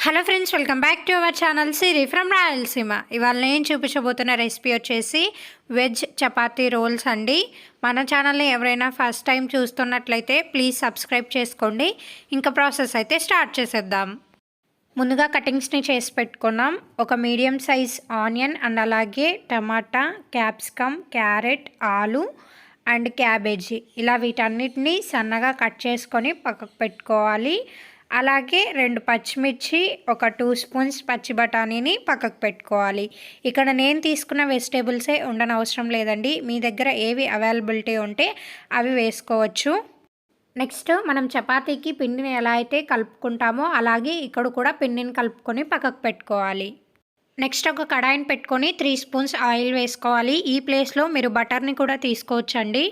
Hello friends, welcome back to our channel Siri from Rayalaseema. ఇవాళ నేను చూపించబోతున్న recipe వచ్చేసి veg chapati roles అండి. మన ఛానల్ని ఎవరైనా ఫస్ట్ టైం చూస్తున్నట్లయితే ప్లీజ్ సబ్స్క్రైబ్ చేసుకోండి. ఇంకా ప్రాసెస్ అయితే స్టార్ట్ చేసేద్దాం. ముందుగా కటింగ్స్ని చేసి పెట్టుకున్నాం. ఒక మీడియం సైజ్ ఆనియన్ అండ్ అలాగే టమాటా, క్యాప్సికమ్, క్యారెట్, ఆలు అండ్ క్యాబేజీ, ఇలా వీటన్నిటిని సన్నగా కట్ చేసుకొని పక్కకు పెట్టుకోవాలి. అలాగే 2 పచ్చిమిర్చి, ఒక 2 స్పూన్స్ పచ్చి బఠానీని పక్కకు పెట్టుకోవాలి. ఇక్కడ నేను తీసుకున్న వెజిటేబుల్సే ఉండనవసరం లేదండి, మీ దగ్గర ఏవి అవైలబిలిటీ ఉంటే అవి వేసుకోవచ్చు. నెక్స్ట్ మనం చపాతీకి పిండిని ఎలా అయితే కలుపుకుంటామో అలాగే ఇక్కడ కూడా పిండిని కలుపుకొని పక్కకు పెట్టుకోవాలి. నెక్స్ట్ ఒక కడాయిని పెట్టుకొని 3 స్పూన్స్ ఆయిల్ వేసుకోవాలి. ఈ ప్లేస్లో మీరు బటర్ని కూడా తీసుకోవచ్చండి.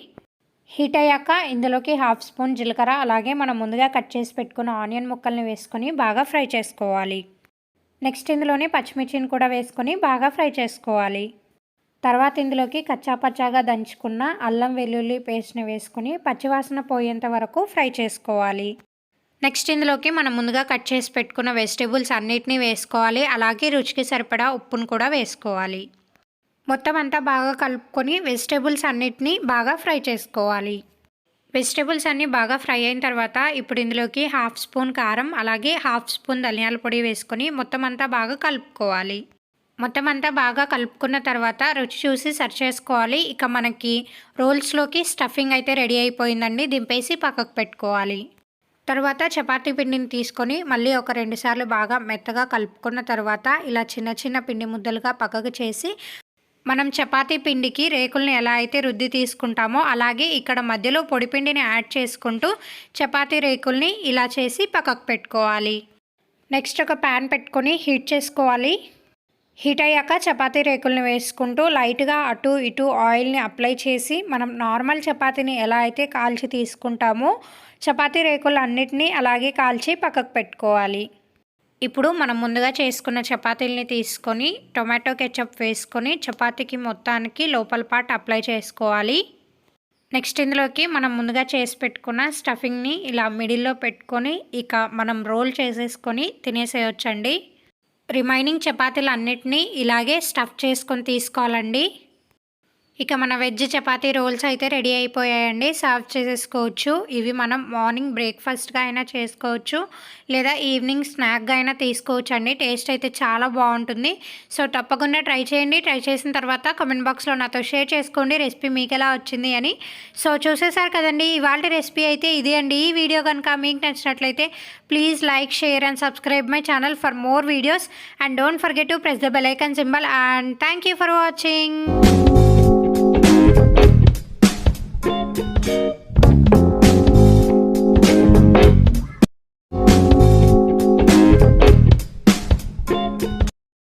హీట్ అయ్యాక ఇందులోకి 1/2 స్పూన్ జీలకర్ర, అలాగే మనం ముందుగా కట్ చేసి పెట్టుకున్న ఆనియన్ ముక్కల్ని వేసుకొని బాగా ఫ్రై చేసుకోవాలి. నెక్స్ట్ ఇందులోనే పచ్చిమిర్చిని కూడా వేసుకొని బాగా ఫ్రై చేసుకోవాలి. తర్వాత ఇందులోకి కచ్చాపచ్చాగా దంచుకున్న అల్లం వెల్లుల్లి పేస్ట్ని వేసుకొని పచ్చివాసన పోయేంత వరకు ఫ్రై చేసుకోవాలి. నెక్స్ట్ ఇందులోకి మనం ముందుగా కట్ చేసి పెట్టుకున్న వెజిటేబుల్స్ అన్నిటినీ వేసుకోవాలి. అలాగే రుచికి సరిపడా ఉప్పును కూడా వేసుకోవాలి. మొత్తం అంతా బాగా కలుపుకొని వెజిటేబుల్స్ అన్నిటినీ బాగా ఫ్రై చేసుకోవాలి. వెజిటేబుల్స్ అన్నీ బాగా ఫ్రై అయిన తర్వాత ఇప్పుడు ఇందులోకి 1/2 స్పూన్ కారం, అలాగే 1/2 స్పూన్ ధనియాల పొడి వేసుకొని మొత్తం అంతా బాగా కలుపుకోవాలి. మొత్తం అంతా బాగా కలుపుకున్న తర్వాత రుచి చూసి సర్వ్ చేసుకోవాలి. ఇక మనకి రోల్స్లోకి స్టఫింగ్ అయితే రెడీ అయిపోయిందండి. దింపేసి పక్కకు పెట్టుకోవాలి. తర్వాత చపాతీ పిండిని తీసుకొని మళ్ళీ ఒక 2 సార్లు బాగా మెత్తగా కలుపుకున్న తర్వాత ఇలా చిన్న చిన్న పిండి ముద్దలుగా పక్కకు చేసి మనం చపాతీ పిండికి రేకుల్ని ఎలా అయితే రుద్ది తీసుకుంటామో అలాగే ఇక్కడ మధ్యలో పొడిపిండిని యాడ్ చేసుకుంటూ చపాతీ రేకుల్ని ఇలా చేసి పక్కకు పెట్టుకోవాలి. నెక్స్ట్ ఒక ప్యాన్ పెట్టుకొని హీట్ చేసుకోవాలి. హీట్ అయ్యాక చపాతీ రేకుల్ని వేసుకుంటూ లైట్గా అటు ఇటు ఆయిల్ని అప్లై చేసి మనం నార్మల్ చపాతీని ఎలా అయితే కాల్చి తీసుకుంటామో చపాతీ రేకులు అన్నిటినీ అలాగే కాల్చి పక్కకు పెట్టుకోవాలి. ఇప్పుడు మనం ముందుగా చేసుకున్న చపాతీలని తీసుకొని టొమాటో కెచప్ వేసుకొని చపాతీకి మొత్తానికి లోపల పార్ట్ అప్లై చేసుకోవాలి. నెక్స్ట్ ఇందులోకి మనం ముందుగా చేసి పెట్టుకున్న స్టఫింగ్ని ఇలా మిడిల్లో పెట్టుకొని ఇక మనం రోల్ చేసేసుకొని తినేసేయొచ్చండి. రిమైనింగ్ చపాతీలు అన్నిటినీ ఇలాగే స్టఫ్ చేసుకొని తీసుకోవాలండి. ఇక మన వెజ్ చపాతీ రోల్స్ అయితే రెడీ అయిపోయాయండి. సర్వ్ చేసేసుకోవచ్చు. ఇవి మనం మార్నింగ్ బ్రేక్ఫాస్ట్గా అయినా చేసుకోవచ్చు, లేదా ఈవినింగ్ స్నాక్గా అయినా తీసుకోవచ్చు అండి. టేస్ట్ అయితే చాలా బాగుంటుంది. సో తప్పకుండా ట్రై చేయండి. ట్రై చేసిన తర్వాత కామెంట్ బాక్స్లో నాతో షేర్ చేసుకోండి రెసిపీ మీకు ఎలా వచ్చింది అని. సో చూసేసారు కదండి, ఇవాళ రెసిపీ అయితే ఇది అండి. ఈ వీడియో కనుక మీకు నచ్చినట్లయితే please like, share and subscribe my channel for more videos and don't forget to press the bell icon symbol. And thank you for watching.